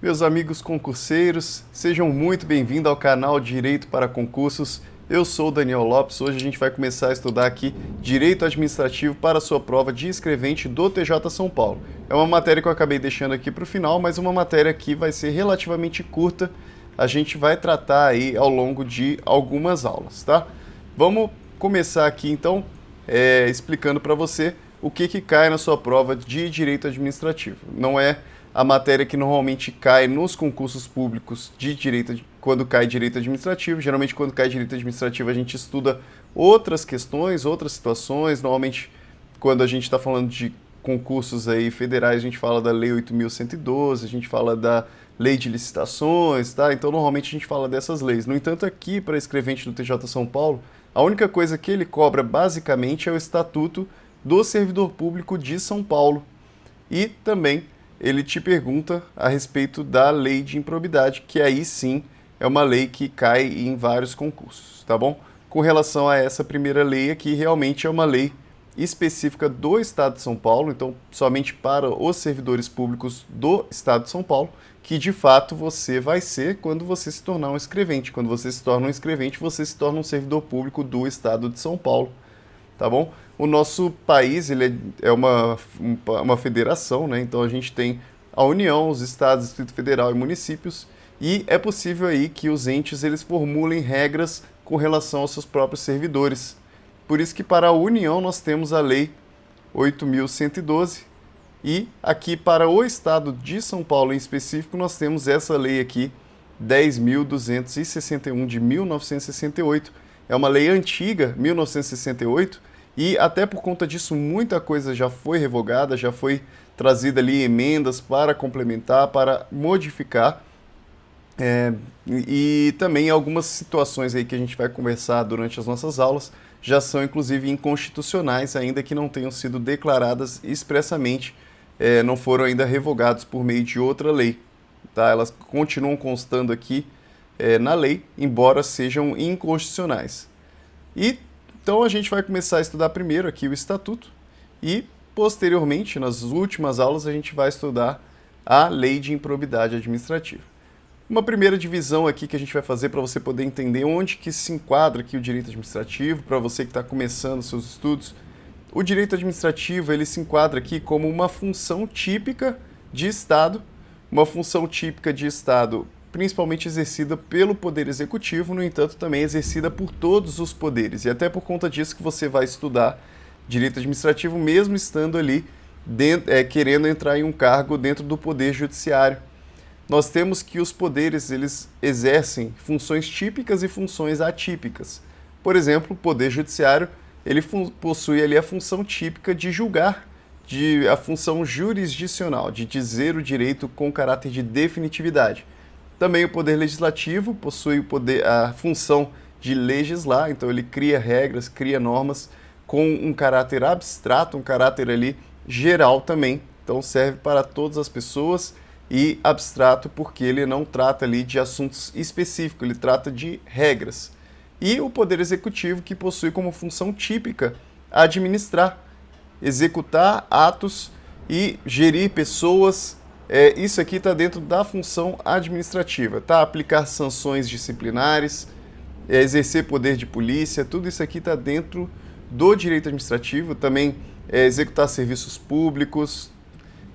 Meus amigos concurseiros, sejam muito bem-vindos ao canal Direito para Concursos. Eu sou o Daniel Lopes. Hoje a gente vai começar a estudar aqui Direito Administrativo para a sua prova de escrevente do TJ São Paulo. É uma matéria que eu acabei deixando aqui para o final, mas uma matéria que vai ser relativamente curta. A gente vai tratar aí ao longo de algumas aulas, tá? Vamos começar aqui então explicando para você o que cai na sua prova de Direito Administrativo. Não é a matéria que normalmente cai nos concursos públicos de direito, quando cai direito administrativo. Geralmente, quando cai direito administrativo, a gente estuda outras questões, outras situações. Normalmente, quando a gente está falando de concursos aí federais, a gente fala da Lei 8.112, a gente fala da Lei de Licitações, tá? Então, normalmente, a gente fala dessas leis. No entanto, aqui, para escrevente do TJ São Paulo, a única coisa que ele cobra, basicamente, é o Estatuto do Servidor Público de São Paulo. E também ele te pergunta a respeito da lei de improbidade, que aí sim é uma lei que cai em vários concursos, tá bom? Com relação a essa primeira lei aqui, realmente é uma lei específica do Estado de São Paulo, então somente para os servidores públicos do Estado de São Paulo, que de fato você vai ser quando você se tornar um escrevente. Quando você se torna um escrevente, você se torna um servidor público do Estado de São Paulo, tá bom? O nosso país ele é uma federação, né? Então a gente tem a União, os estados, Distrito Federal e municípios, e é possível aí que os entes eles formulem regras com relação aos seus próprios servidores. Por isso que para a União nós temos a Lei 8.112 e aqui para o estado de São Paulo em específico nós temos essa lei aqui, 10.261 de 1968. É uma lei antiga, 1968, e até por conta disso muita coisa já foi revogada, já foi trazida ali emendas para complementar, para modificar. E também algumas situações aí que a gente vai conversar durante as nossas aulas já são inclusive inconstitucionais, ainda que não tenham sido declaradas expressamente, não foram ainda revogadas por meio de outra lei. Tá? Elas continuam constando aqui na lei, embora sejam inconstitucionais. E então a gente vai começar a estudar primeiro aqui o Estatuto e, posteriormente, nas últimas aulas, a gente vai estudar a Lei de Improbidade Administrativa. Uma primeira divisão aqui que a gente vai fazer para você poder entender onde que se enquadra aqui o direito administrativo, para você que está começando seus estudos. O direito administrativo ele se enquadra aqui como uma função típica de Estado, principalmente exercida pelo Poder Executivo, no entanto, também exercida por todos os poderes. E até por conta disso que você vai estudar direito administrativo, mesmo estando ali, querendo entrar em um cargo dentro do Poder Judiciário. Nós temos que os poderes eles exercem funções típicas e funções atípicas. Por exemplo, o Poder Judiciário ele possui ali a função típica de julgar, a função jurisdicional, de dizer o direito com caráter de definitividade. Também o Poder Legislativo possui a função de legislar, então ele cria regras, cria normas com um caráter abstrato, um caráter ali geral também. Então serve para todas as pessoas e abstrato porque ele não trata ali de assuntos específicos, ele trata de regras. E o Poder Executivo que possui como função típica administrar, executar atos e gerir pessoas. Isso aqui está dentro da função administrativa, tá? Aplicar sanções disciplinares, exercer poder de polícia, tudo isso aqui está dentro do direito administrativo, também executar serviços públicos,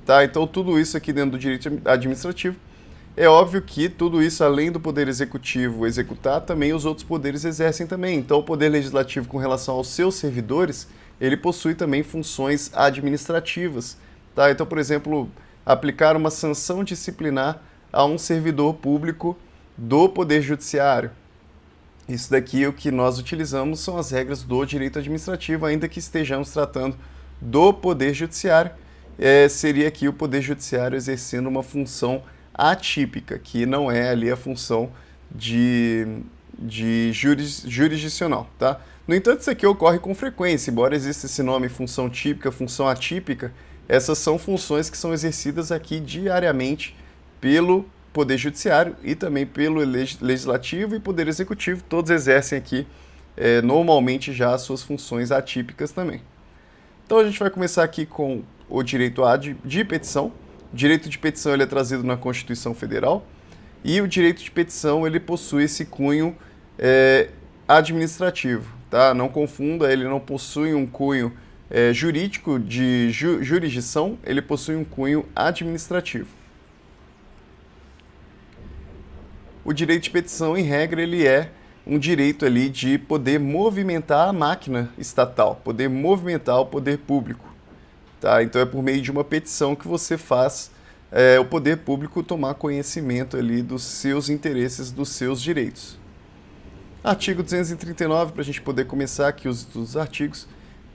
tá? Então tudo isso aqui dentro do direito administrativo. É óbvio que tudo isso, além do poder executivo executar, também os outros poderes exercem também. Então o poder legislativo com relação aos seus servidores, ele possui também funções administrativas, tá? Então, por exemplo, aplicar uma sanção disciplinar a um servidor público do Poder Judiciário. Isso daqui, o que nós utilizamos são as regras do direito administrativo, ainda que estejamos tratando do Poder Judiciário. Seria aqui o Poder Judiciário exercendo uma função atípica, que não é ali a função de jurisdicional, tá? No entanto, isso aqui ocorre com frequência, embora exista esse nome função típica, função atípica, essas são funções que são exercidas aqui diariamente pelo Poder Judiciário e também pelo Legislativo e Poder Executivo. Todos exercem aqui normalmente já as suas funções atípicas também. Então a gente vai começar aqui com o direito de petição. O direito de petição ele é trazido na Constituição Federal e o direito de petição ele possui esse cunho administrativo, tá? Não confunda, ele não possui um cunho jurídico de jurisdição, ele possui um cunho administrativo. O direito de petição, em regra, ele é um direito ali de poder movimentar a máquina estatal, poder movimentar o poder público. Tá? Então é por meio de uma petição que você faz o poder público tomar conhecimento ali dos seus interesses, dos seus direitos. Artigo 239, para a gente poder começar aqui os artigos,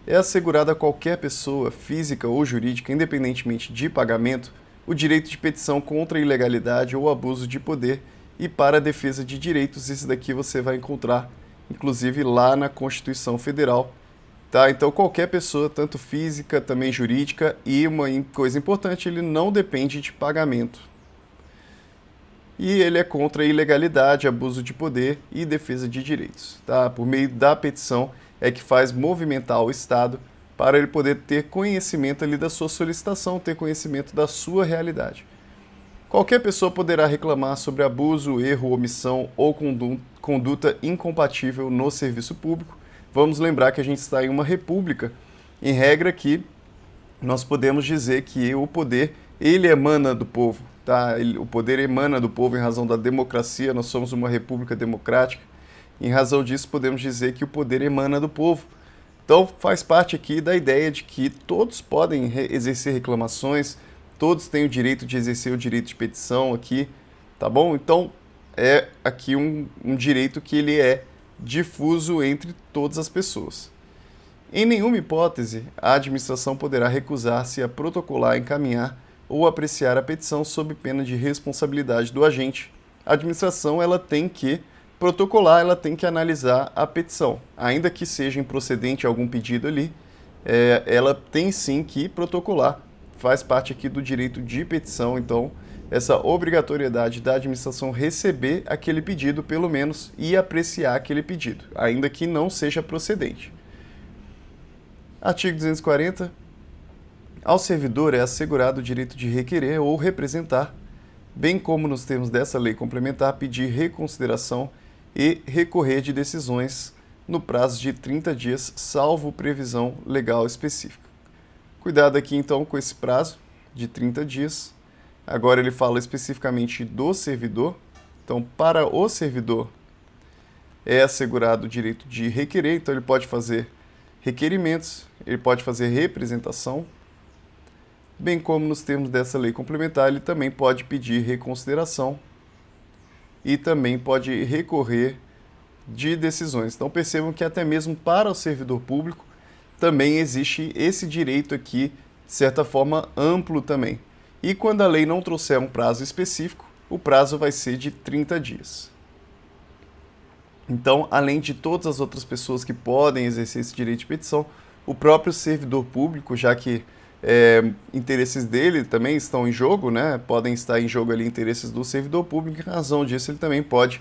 é assegurado a qualquer pessoa, física ou jurídica, independentemente de pagamento, o direito de petição contra a ilegalidade ou abuso de poder e para a defesa de direitos. Isso daqui você vai encontrar, inclusive, lá na Constituição Federal. Tá? Então, qualquer pessoa, tanto física, também jurídica, e uma coisa importante, ele não depende de pagamento. E ele é contra a ilegalidade, abuso de poder e defesa de direitos. Tá? Por meio da petição é que faz movimentar o Estado para ele poder ter conhecimento ali da sua solicitação, ter conhecimento da sua realidade. Qualquer pessoa poderá reclamar sobre abuso, erro, omissão ou conduta incompatível no serviço público. Vamos lembrar que a gente está em uma república. Em regra que nós podemos dizer que o poder, ele emana do povo. Tá? O poder emana do povo em razão da democracia, nós somos uma república democrática. Em razão disso, podemos dizer que o poder emana do povo. Então, faz parte aqui da ideia de que todos podem exercer reclamações, todos têm o direito de exercer o direito de petição aqui, tá bom? Então, é aqui um direito que ele é difuso entre todas as pessoas. Em nenhuma hipótese, a administração poderá recusar-se a protocolar, encaminhar ou apreciar a petição sob pena de responsabilidade do agente. A administração ela tem que protocolar, ela tem que analisar a petição. Ainda que seja improcedente algum pedido ali, ela tem sim que protocolar. Faz parte aqui do direito de petição, então, essa obrigatoriedade da administração receber aquele pedido, pelo menos, e apreciar aquele pedido, ainda que não seja procedente. Artigo 240. Ao servidor é assegurado o direito de requerer ou representar, bem como nos termos dessa lei complementar, pedir reconsideração e recorrer de decisões no prazo de 30 dias, salvo previsão legal específica. Cuidado aqui então com esse prazo de 30 dias. Agora ele fala especificamente do servidor. Então, para o servidor é assegurado o direito de requerer, então ele pode fazer requerimentos, ele pode fazer representação, bem como nos termos dessa lei complementar, ele também pode pedir reconsideração e também pode recorrer de decisões. Então percebam que até mesmo para o servidor público também existe esse direito aqui, de certa forma, amplo também. E quando a lei não trouxer um prazo específico, o prazo vai ser de 30 dias. Então, além de todas as outras pessoas que podem exercer esse direito de petição, o próprio servidor público, já que interesses dele também estão em jogo, né? Podem estar em jogo ali interesses do servidor público, em razão disso ele também pode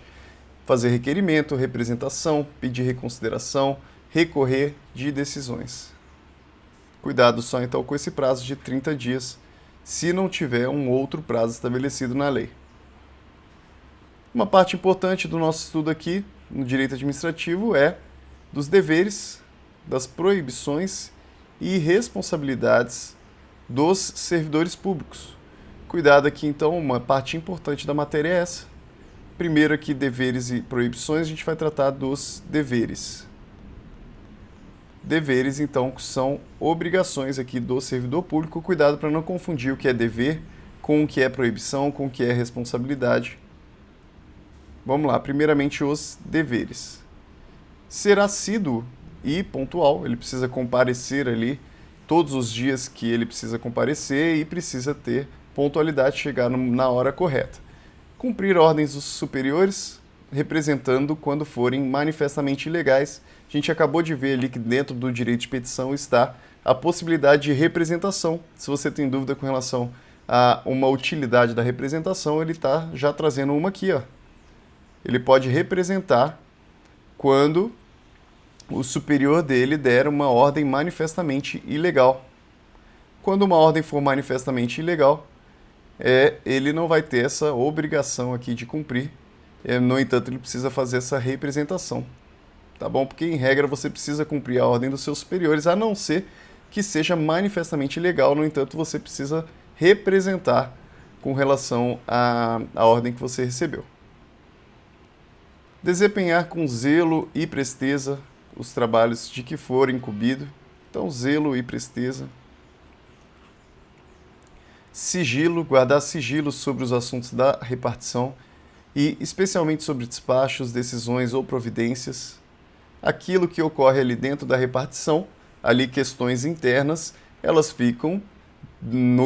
fazer requerimento, representação, pedir reconsideração, recorrer de decisões. Cuidado só então com esse prazo de 30 dias, se não tiver um outro prazo estabelecido na lei. Uma parte importante do nosso estudo aqui, no direito administrativo, é dos deveres, das proibições e responsabilidades dos servidores públicos. Cuidado aqui então, uma parte importante da matéria é essa. Primeiro aqui, deveres e proibições, a gente vai tratar dos deveres. Deveres, então, são obrigações aqui do servidor público. Cuidado para não confundir o que é dever com o que é proibição, com o que é responsabilidade. Vamos lá, primeiramente os deveres. Ser assíduo e pontual, ele precisa comparecer ali todos os dias que ele precisa comparecer e precisa ter pontualidade, chegar na hora correta. Cumprir ordens dos superiores, representando quando forem manifestamente ilegais. A gente acabou de ver ali que dentro do direito de petição está a possibilidade de representação. Se você tem dúvida com relação a uma utilidade da representação, ele está já trazendo uma aqui, ó. Ele pode representar quando o superior dele der uma ordem manifestamente ilegal. Quando uma ordem for manifestamente ilegal, ele não vai ter essa obrigação aqui de cumprir. No entanto, ele precisa fazer essa representação, tá bom? Porque, em regra, você precisa cumprir a ordem dos seus superiores, a não ser que seja manifestamente ilegal. No entanto, você precisa representar com relação à ordem que você recebeu. Desempenhar com zelo e presteza os trabalhos de que for incumbido. Então, zelo e presteza. Sigilo, guardar sigilo sobre os assuntos da repartição e especialmente sobre despachos, decisões ou providências. Aquilo que ocorre ali dentro da repartição, ali questões internas, elas ficam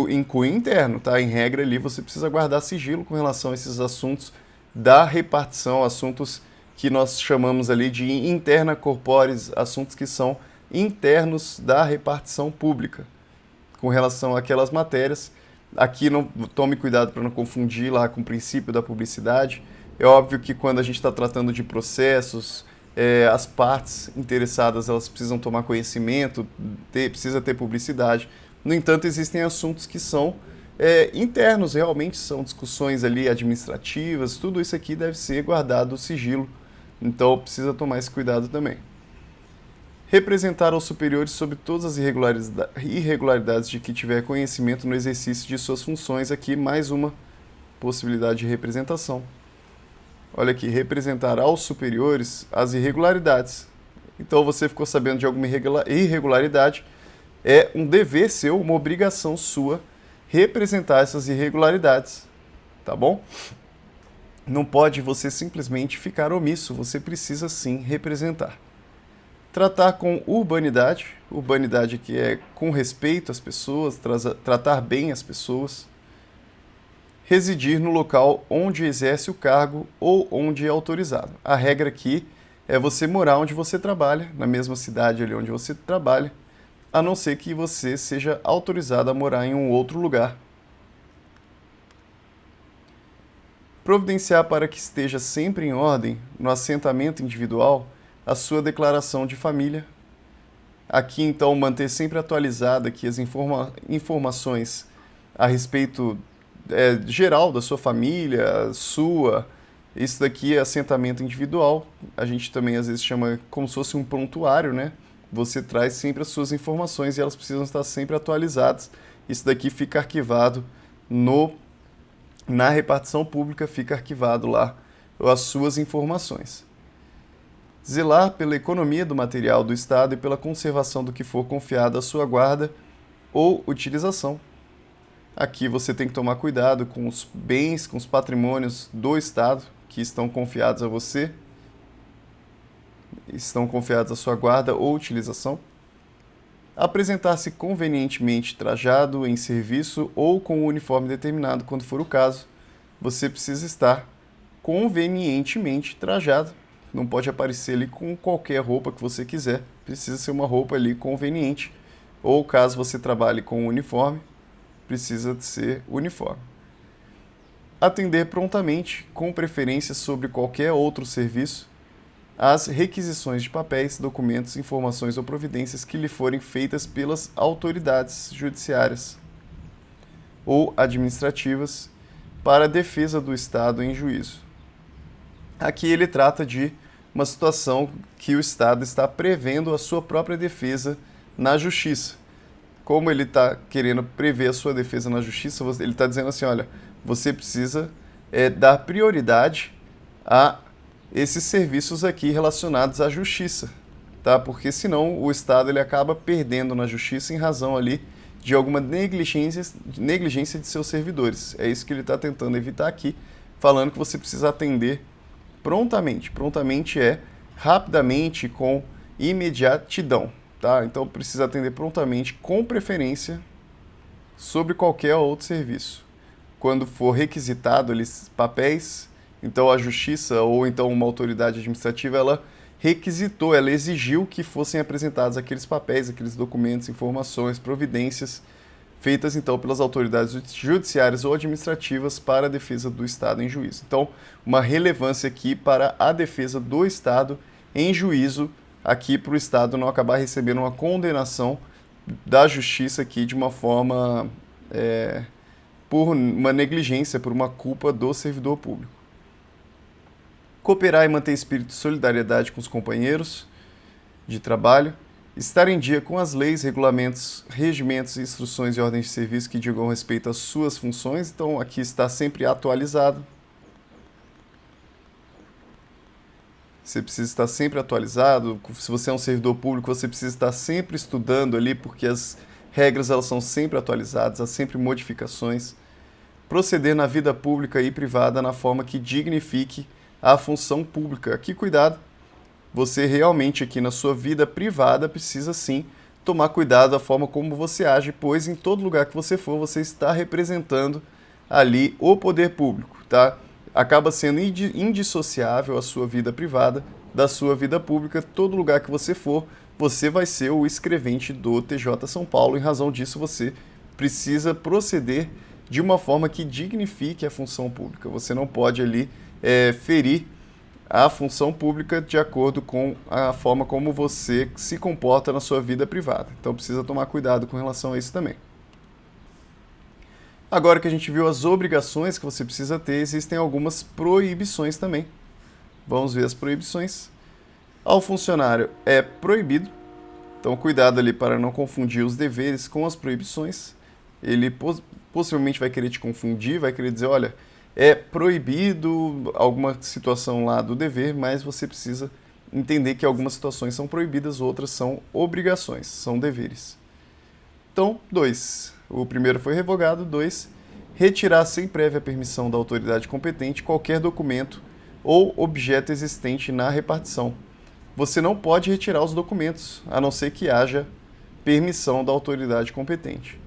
em cunho interno, tá? Em regra ali você precisa guardar sigilo com relação a esses assuntos da repartição, assuntos que nós chamamos ali de interna corporis, assuntos que são internos da repartição pública, com relação àquelas matérias. Aqui não tome cuidado para não confundir lá com o princípio da publicidade. É óbvio que quando a gente está tratando de processos, as partes interessadas elas precisam tomar conhecimento, precisa ter publicidade. No entanto, existem assuntos que são internos, realmente são discussões ali administrativas, tudo isso aqui deve ser guardado sigilo, então precisa tomar esse cuidado também. Representar aos superiores sobre todas as irregularidades de que tiver conhecimento no exercício de suas funções, aqui mais uma possibilidade de representação. Olha aqui, representar aos superiores as irregularidades. Então você ficou sabendo de alguma irregularidade, é um dever seu, uma obrigação sua, representar essas irregularidades, tá bom? Não pode você simplesmente ficar omisso, você precisa sim representar. Tratar com urbanidade, urbanidade que é com respeito às pessoas, tratar bem as pessoas. Residir no local onde exerce o cargo ou onde é autorizado. A regra aqui é você morar onde você trabalha, na mesma cidade ali onde você trabalha, a não ser que você seja autorizado a morar em um outro lugar. Providenciar para que esteja sempre em ordem, no assentamento individual, a sua declaração de família. Aqui, então, manter sempre atualizada aqui as informações a respeito geral da sua família, sua. Isso daqui é assentamento individual. A gente também, às vezes, chama como se fosse um prontuário, né? Você traz sempre as suas informações e elas precisam estar sempre atualizadas. Isso daqui fica arquivado na repartição pública, fica arquivado lá as suas informações. Zelar pela economia do material do Estado e pela conservação do que for confiado à sua guarda ou utilização. Aqui você tem que tomar cuidado com os bens, com os patrimônios do Estado que estão confiados a você, estão confiados à sua guarda ou utilização. Apresentar-se convenientemente trajado em serviço ou com um uniforme determinado, quando for o caso. Você precisa estar convenientemente trajado. Não pode aparecer ali com qualquer roupa que você quiser. Precisa ser uma roupa ali conveniente. Ou caso você trabalhe com uniforme, precisa ser uniforme. Atender prontamente, com preferência sobre qualquer outro serviço, as requisições de papéis, documentos, informações ou providências que lhe forem feitas pelas autoridades judiciárias ou administrativas para a defesa do Estado em juízo. Aqui ele trata de uma situação que o Estado está prevendo a sua própria defesa na justiça. Como ele está querendo prever a sua defesa na justiça, ele está dizendo assim, olha, você precisa dar prioridade a esses serviços aqui relacionados à justiça, tá? Porque senão o Estado ele acaba perdendo na justiça em razão ali de alguma negligência de seus servidores. É isso que ele está tentando evitar aqui, falando que você precisa atender prontamente. Prontamente é rapidamente, com imediatidão, tá? Então precisa atender prontamente, com preferência, sobre qualquer outro serviço. Quando for requisitado eles papéis, então a justiça ou então uma autoridade administrativa, ela requisitou, ela exigiu que fossem apresentados aqueles papéis, aqueles documentos, informações, providências, feitas então pelas autoridades judiciárias ou administrativas para a defesa do Estado em juízo. Então, uma relevância aqui para a defesa do Estado em juízo, aqui para o Estado não acabar recebendo uma condenação da justiça aqui de uma forma por uma negligência, por uma culpa do servidor público. Cooperar e manter espírito de solidariedade com os companheiros de trabalho. Estar em dia com as leis, regulamentos, regimentos, instruções e ordens de serviço que digam respeito às suas funções. Então, aqui está sempre atualizado. Você precisa estar sempre atualizado. Se você é um servidor público, você precisa estar sempre estudando ali, porque as regras elas são sempre atualizadas, há sempre modificações. Proceder na vida pública e privada na forma que dignifique a função pública. Aqui, cuidado. Você realmente aqui na sua vida privada precisa sim tomar cuidado da forma como você age, pois em todo lugar que você for, você está representando ali o poder público, tá? Acaba sendo indissociável a sua vida privada da sua vida pública. Todo lugar que você for, você vai ser o escrevente do TJ São Paulo. Em razão disso, você precisa proceder de uma forma que dignifique a função pública. Você não pode ali ferir a função pública de acordo com a forma como você se comporta na sua vida privada. Então precisa tomar cuidado com relação a isso também. Agora que a gente viu as obrigações que você precisa ter, existem algumas proibições também. Vamos ver as proibições. Ao funcionário é proibido, então cuidado ali para não confundir os deveres com as proibições. Ele possivelmente vai querer te confundir, vai querer dizer, olha, é proibido alguma situação lá do dever, mas você precisa entender que algumas situações são proibidas, outras são obrigações, são deveres. Então, 2. O primeiro foi revogado. 2. Retirar sem prévia permissão da autoridade competente qualquer documento ou objeto existente na repartição. Você não pode retirar os documentos, a não ser que haja permissão da autoridade competente.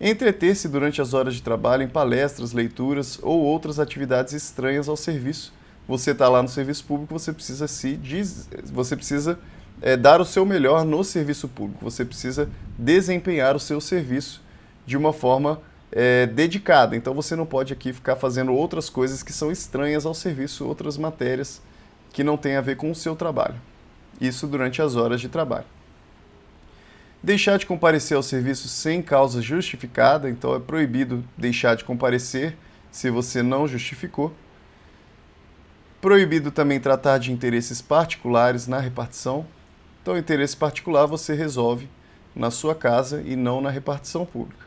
Entreter-se durante as horas de trabalho em palestras, leituras ou outras atividades estranhas ao serviço. Você está lá no serviço público, você precisa dar o seu melhor no serviço público. Você precisa desempenhar o seu serviço de uma forma dedicada. Então você não pode aqui ficar fazendo outras coisas que são estranhas ao serviço, outras matérias que não têm a ver com o seu trabalho. Isso durante as horas de trabalho. Deixar de comparecer ao serviço sem causa justificada, então é proibido deixar de comparecer se você não justificou. Proibido também tratar de interesses particulares na repartição. Então, interesse particular você resolve na sua casa e não na repartição pública.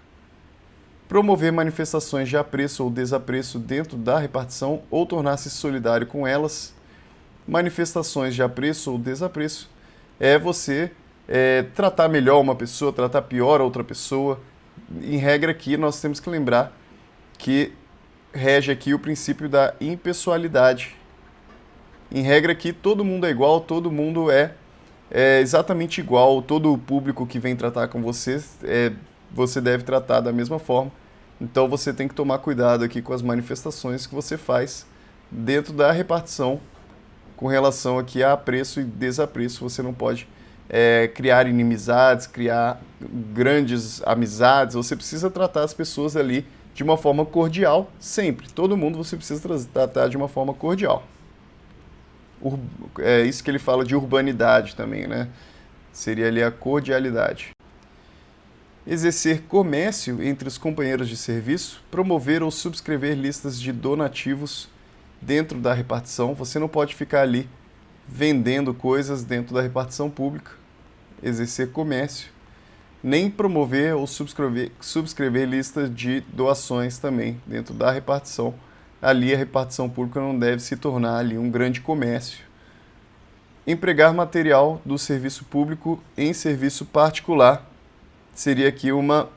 Promover manifestações de apreço ou desapreço dentro da repartição ou tornar-se solidário com elas. Manifestações de apreço ou desapreço é você tratar melhor uma pessoa, tratar pior a outra pessoa. Em regra aqui, nós temos que lembrar que rege aqui o princípio da impessoalidade. Em regra aqui, todo mundo é igual, todo mundo é exatamente igual, todo o público que vem tratar com você, você deve tratar da mesma forma. Então você tem que tomar cuidado aqui com as manifestações que você faz dentro da repartição com relação aqui a apreço e desapreço. Você não pode criar inimizades, criar grandes amizades. Você precisa tratar as pessoas ali de uma forma cordial, sempre. Todo mundo você precisa tratar de uma forma cordial. É isso que ele fala de urbanidade também, né? Seria ali a cordialidade. Exercer comércio entre os companheiros de serviço, promover ou subscrever listas de donativos dentro da repartição. Você não pode ficar ali vendendo coisas dentro da repartição pública, exercer comércio, nem promover ou subscrever listas de doações também dentro da repartição. Ali a repartição pública não deve se tornar ali um grande comércio. Empregar material do serviço público em serviço particular seria aqui uma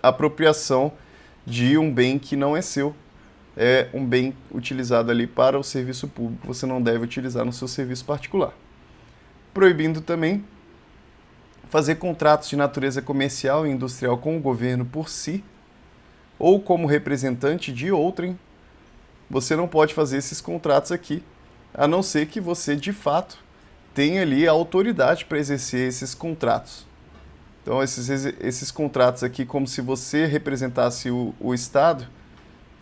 apropriação de um bem que não é seu. É um bem utilizado ali para o serviço público, você não deve utilizar no seu serviço particular. Proibindo também fazer contratos de natureza comercial e industrial com o governo por si ou como representante de outrem. Você não pode fazer esses contratos aqui, a não ser que você, de fato, tenha ali a autoridade para exercer esses contratos. Então, esses contratos aqui, como se você representasse o Estado,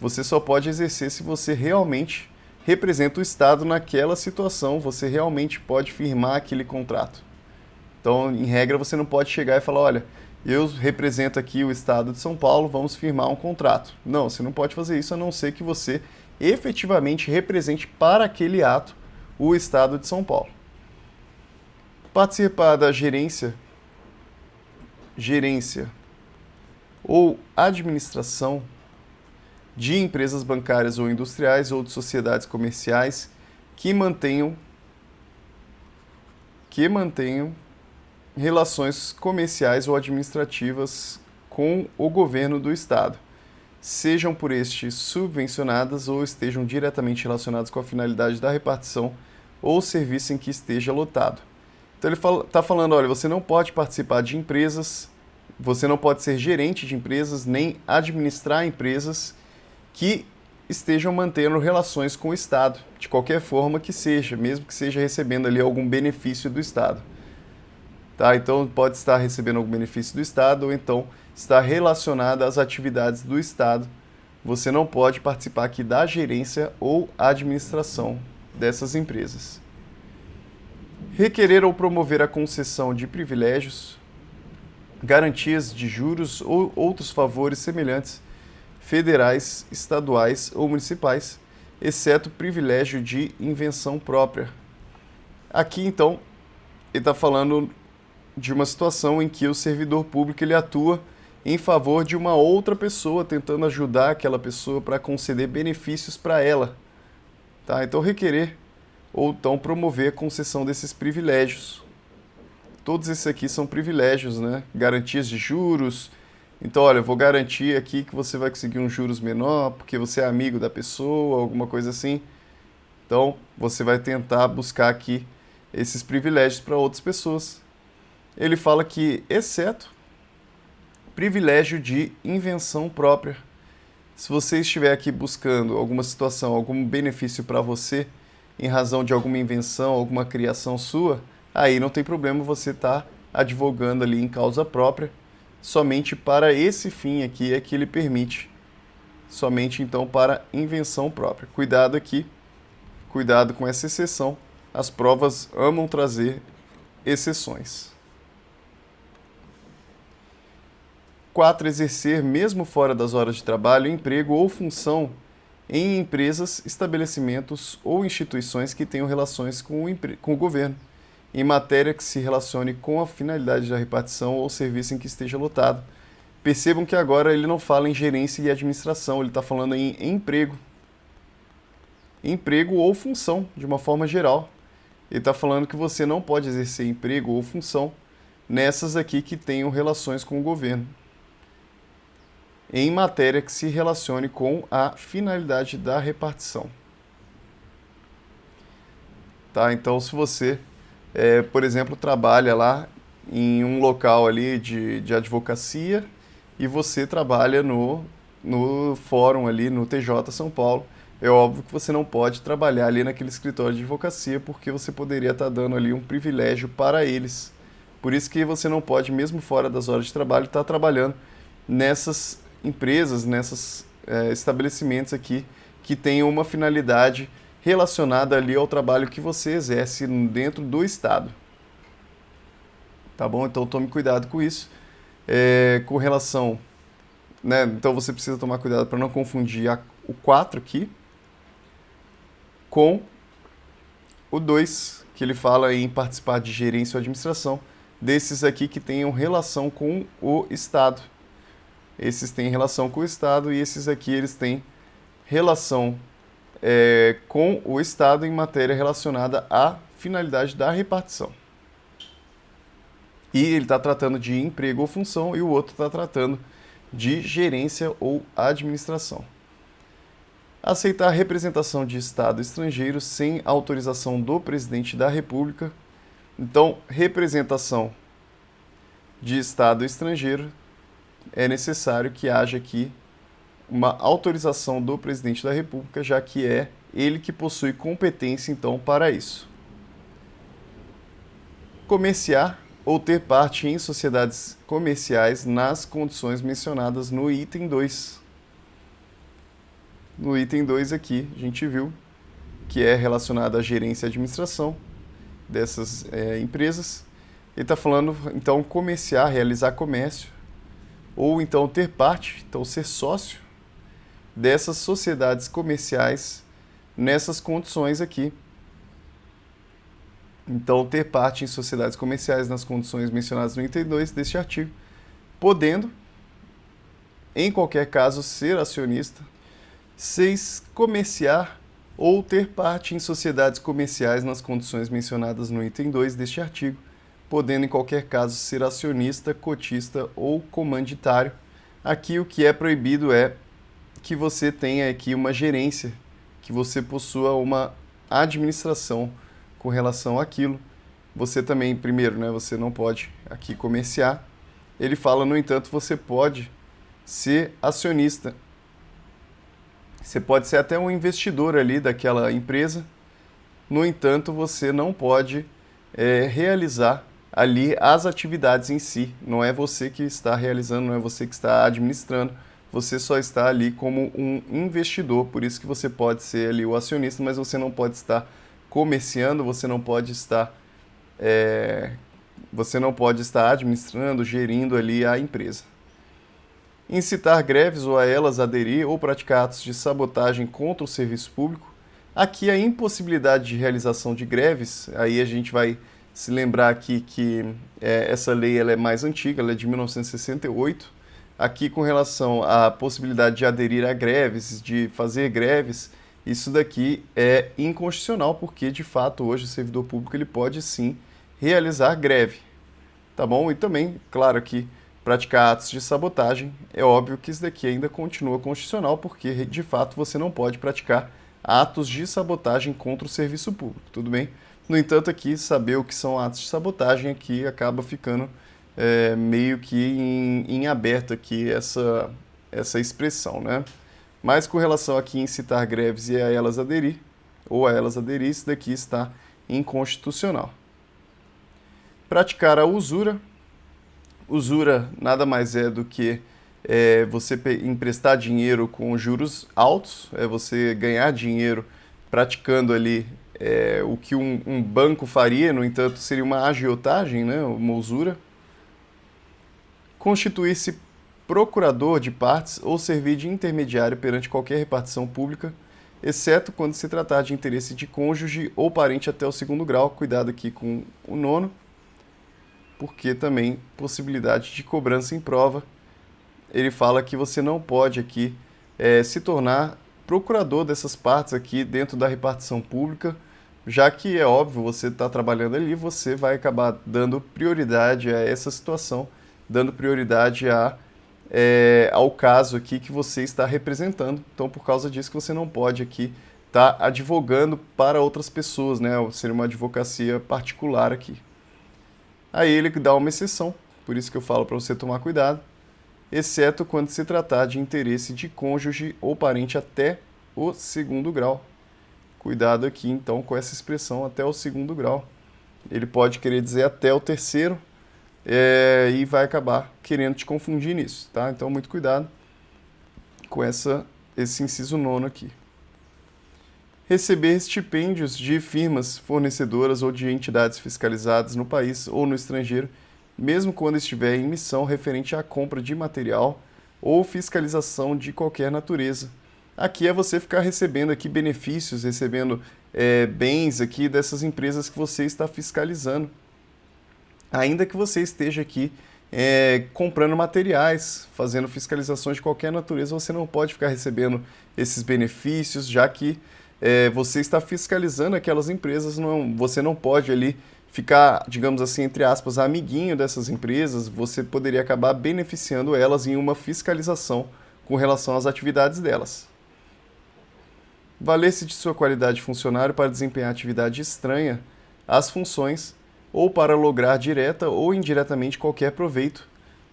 você só pode exercer se você realmente representa o Estado naquela situação, você realmente pode firmar aquele contrato. Então, em regra, você não pode chegar e falar, olha, eu represento aqui o Estado de São Paulo, vamos firmar um contrato. Não, você não pode fazer isso a não ser que você efetivamente represente para aquele ato o Estado de São Paulo. Participar da gerência ou administração de empresas bancárias ou industriais ou de sociedades comerciais que mantenham relações comerciais ou administrativas com o governo do Estado, sejam por este subvencionadas ou estejam diretamente relacionadas com a finalidade da repartição ou serviço em que esteja lotado. Então ele está falando, olha, você não pode participar de empresas, você não pode ser gerente de empresas, nem administrar empresas que estejam mantendo relações com o Estado, de qualquer forma que seja, mesmo que seja recebendo ali algum benefício do Estado. Tá? Então pode estar recebendo algum benefício do Estado ou então estar relacionada às atividades do Estado. Você não pode participar aqui da gerência ou administração dessas empresas. Requerer ou promover a concessão de privilégios, garantias de juros ou outros favores semelhantes, federais, estaduais ou municipais, exceto privilégio de invenção própria. Aqui, então, ele está falando de uma situação em que o servidor público ele atua em favor de uma outra pessoa, tentando ajudar aquela pessoa para conceder benefícios para ela. Tá? Então, requerer ou então promover a concessão desses privilégios. Todos esses aqui são privilégios, né? Garantias de juros. Então, olha, eu vou garantir aqui que você vai conseguir um juros menor, porque você é amigo da pessoa, alguma coisa assim. Então, você vai tentar buscar aqui esses privilégios para outras pessoas. Ele fala que, exceto privilégio de invenção própria. Se você estiver aqui buscando alguma situação, algum benefício para você, em razão de alguma invenção, alguma criação sua, aí não tem problema você estar advogando ali em causa própria. Somente para esse fim aqui é que ele permite. Somente então para invenção própria. Cuidado aqui, cuidado com essa exceção. As provas amam trazer exceções. 4. Exercer, mesmo fora das horas de trabalho, emprego ou função em empresas, estabelecimentos ou instituições que tenham relações com o governo, em matéria que se relacione com a finalidade da repartição ou serviço em que esteja lotado. Percebam que agora ele não fala em gerência e administração, ele está falando em emprego. Emprego ou função, de uma forma geral. Ele está falando que você não pode exercer emprego ou função nessas aqui que tenham relações com o governo, em matéria que se relacione com a finalidade da repartição. Tá? Então, se você, por exemplo, trabalha lá em um local ali de advocacia e você trabalha no fórum ali, no TJ São Paulo, é óbvio que você não pode trabalhar ali naquele escritório de advocacia porque você poderia estar dando ali um privilégio para eles. Por isso que você não pode, mesmo fora das horas de trabalho, estar trabalhando nessas empresas, nesses estabelecimentos aqui que tenham uma finalidade relacionada ali ao trabalho que você exerce dentro do Estado. Tá bom? Então tome cuidado com isso. Com relação, né? Então você precisa tomar cuidado para não confundir o 4 aqui com o 2, que ele fala em participar de gerência ou administração, desses aqui que tenham relação com o Estado. Esses têm relação com o Estado e esses aqui eles têm relação com o Estado em matéria relacionada à finalidade da repartição. E ele está tratando de emprego ou função e o outro está tratando de gerência ou administração. Aceitar representação de Estado estrangeiro sem autorização do Presidente da República. Então, representação de Estado estrangeiro, é necessário que haja aqui uma autorização do Presidente da República, já que é ele que possui competência, então, para isso. Comerciar ou ter parte em sociedades comerciais nas condições mencionadas no item 2. No item 2 aqui, a gente viu que é relacionado à gerência e administração dessas empresas. Ele está falando, então, comerciar, realizar comércio, ou então ter parte, então ser sócio dessas sociedades comerciais nessas condições aqui. Então, ter parte em sociedades comerciais nas condições mencionadas no item 2 deste artigo, podendo, em qualquer caso, ser acionista. 6. Comerciar ou ter parte em sociedades comerciais nas condições mencionadas no item 2 deste artigo, podendo, em qualquer caso, ser acionista, cotista ou comanditário. Aqui o que é proibido é que você tenha aqui uma gerência, que você possua uma administração com relação àquilo. Você também, primeiro, né, você não pode aqui comerciar. Ele fala, no entanto, você pode ser acionista. Você pode ser até um investidor ali daquela empresa. No entanto, você não pode realizar ali as atividades em si. Não é você que está realizando, não é você que está administrando. Você só está ali como um investidor. Por isso que você pode ser ali o acionista, mas você não pode estar comerciando, você não pode estar administrando, gerindo ali a empresa. Incitar greves ou a elas aderir ou praticar atos de sabotagem contra o serviço público. Aqui a impossibilidade de realização de greves, aí a gente vai se lembrar aqui que essa lei ela é mais antiga, ela é de 1968. Aqui com relação à possibilidade de aderir a greves, de fazer greves, isso daqui é inconstitucional, porque de fato hoje o servidor público ele pode sim realizar greve, tá bom? E também, claro que praticar atos de sabotagem, é óbvio que isso daqui ainda continua constitucional, porque de fato você não pode praticar atos de sabotagem contra o serviço público, tudo bem? No entanto, aqui saber o que são atos de sabotagem aqui acaba ficando meio que em aberto aqui essa expressão, né? Mas com relação aqui em incitar greves e a elas aderir, ou a elas aderir, isso daqui está inconstitucional. Praticar a usura. Usura nada mais é do que você emprestar dinheiro com juros altos, é você ganhar dinheiro praticando ali o que um banco faria, no entanto seria uma agiotagem, né, uma usura. Constituir-se procurador de partes ou servir de intermediário perante qualquer repartição pública, exceto quando se tratar de interesse de cônjuge ou parente até o 2º grau. Cuidado aqui com o 9º, porque também possibilidade de cobrança em prova. Ele fala que você não pode aqui se tornar procurador dessas partes aqui dentro da repartição pública, já que é óbvio, você está trabalhando ali, você vai acabar dando prioridade a essa situação, dando prioridade ao caso aqui que você está representando. Então, por causa disso que você não pode aqui estar advogando para outras pessoas, né? Seria uma advocacia particular aqui. Aí ele dá uma exceção, por isso que eu falo para você tomar cuidado, exceto quando se tratar de interesse de cônjuge ou parente até o 2º grau. Cuidado aqui, então, com essa expressão até o 2º grau. Ele pode querer dizer até o 3º, e vai acabar querendo te confundir nisso, tá? Então, muito cuidado com esse inciso 9º aqui. Receber estipêndios de firmas fornecedoras ou de entidades fiscalizadas no país ou no estrangeiro, mesmo quando estiver em missão referente à compra de material ou fiscalização de qualquer natureza. Aqui é você ficar recebendo aqui benefícios, recebendo bens aqui dessas empresas que você está fiscalizando. Ainda que você esteja aqui comprando materiais, fazendo fiscalizações de qualquer natureza, você não pode ficar recebendo esses benefícios, já que você está fiscalizando aquelas empresas, você não pode ali ficar, digamos assim, entre aspas, amiguinho dessas empresas, você poderia acabar beneficiando elas em uma fiscalização com relação às atividades delas. Valer-se de sua qualidade de funcionário para desempenhar atividade estranha às funções ou para lograr direta ou indiretamente qualquer proveito.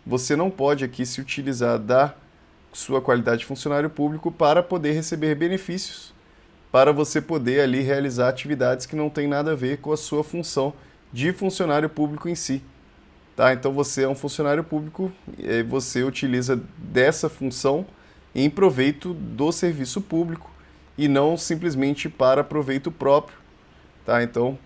Você não pode aqui se utilizar da sua qualidade de funcionário público para poder receber benefícios, para você poder ali realizar atividades que não tem nada a ver com a sua função de funcionário público em si. Tá? Então você é um funcionário público e você utiliza dessa função em proveito do serviço público e não simplesmente para proveito próprio. Tá? Então,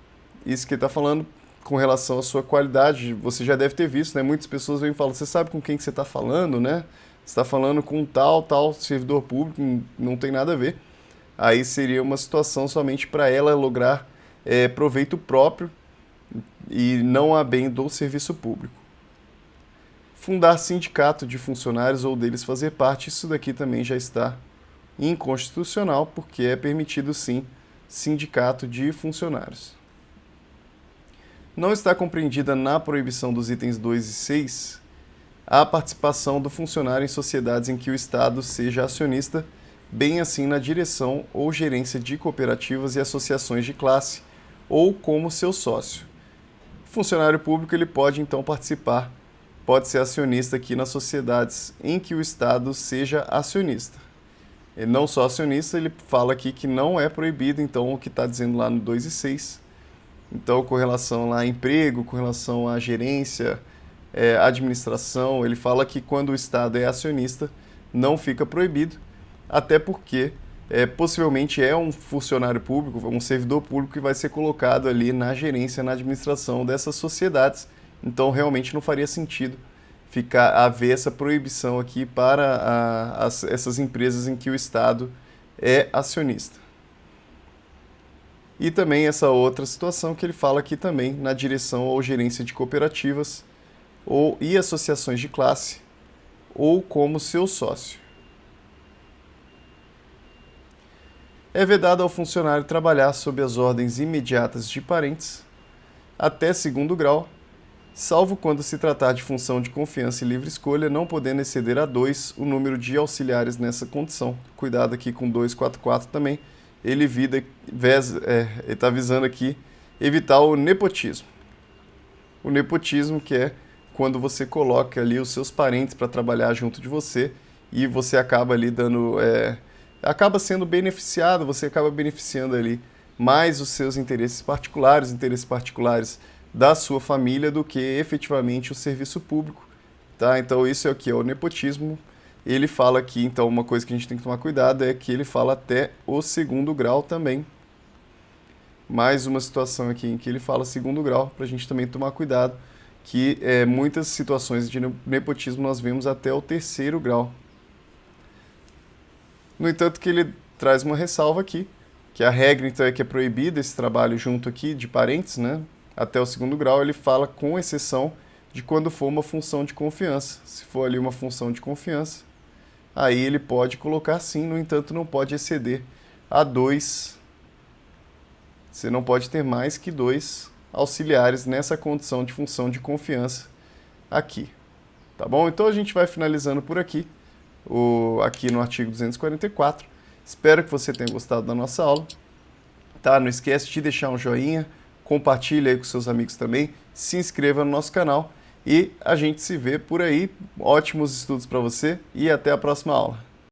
isso que ele está falando, com relação à sua qualidade. Você já deve ter visto, né? Muitas pessoas vêm e falam, você sabe com quem que você está falando, né? Você está falando com tal servidor público, não tem nada a ver. Aí seria uma situação somente para ela lograr proveito próprio e não a bem do serviço público. Fundar sindicato de funcionários ou deles fazer parte, isso daqui também já está inconstitucional, porque é permitido sim sindicato de funcionários. Não está compreendida na proibição dos itens 2 e 6 a participação do funcionário em sociedades em que o Estado seja acionista, bem assim na direção ou gerência de cooperativas e associações de classe, ou como seu sócio. O funcionário público ele pode então participar, pode ser acionista aqui nas sociedades em que o Estado seja acionista. Ele não só acionista, ele fala aqui que não é proibido, então o que está dizendo lá no 2 e 6. Então, com relação lá a emprego, com relação à gerência, administração, ele fala que quando o Estado é acionista, não fica proibido, até porque possivelmente é um funcionário público, um servidor público que vai ser colocado ali na gerência, na administração dessas sociedades. Então, realmente não faria sentido haver essa proibição aqui para essas empresas em que o Estado é acionista. E também essa outra situação que ele fala aqui também na direção ou gerência de cooperativas e associações de classe, ou como seu sócio. É vedado ao funcionário trabalhar sob as ordens imediatas de parentes, até 2º grau, salvo quando se tratar de função de confiança e livre escolha, não podendo exceder a 2 o número de auxiliares nessa condição. Cuidado aqui com 244 também. Ele está visando aqui evitar o nepotismo. O nepotismo que é quando você coloca ali os seus parentes para trabalhar junto de você e você acaba ali acaba sendo beneficiado, você acaba beneficiando ali mais os seus interesses particulares da sua família do que efetivamente o serviço público, tá? Então isso é o que é o nepotismo. Ele fala aqui, então, uma coisa que a gente tem que tomar cuidado é que ele fala até o 2º grau também. Mais uma situação aqui em que ele fala 2º grau, para a gente também tomar cuidado, que muitas situações de nepotismo nós vemos até o 3º grau. No entanto, que ele traz uma ressalva aqui, que a regra então é que é proibido esse trabalho junto aqui de parentes, né? Até o 2º grau ele fala com exceção de quando for uma função de confiança. Se for ali uma função de confiança, aí ele pode colocar sim, no entanto não pode exceder a 2. Você não pode ter mais que 2 auxiliares nessa condição de função de confiança aqui. Tá bom? Então a gente vai finalizando por aqui, aqui no artigo 244. Espero que você tenha gostado da nossa aula. Tá? Não esquece de deixar um joinha, compartilhe aí com seus amigos também, se inscreva no nosso canal e a gente se vê por aí. Ótimos estudos para você e até a próxima aula.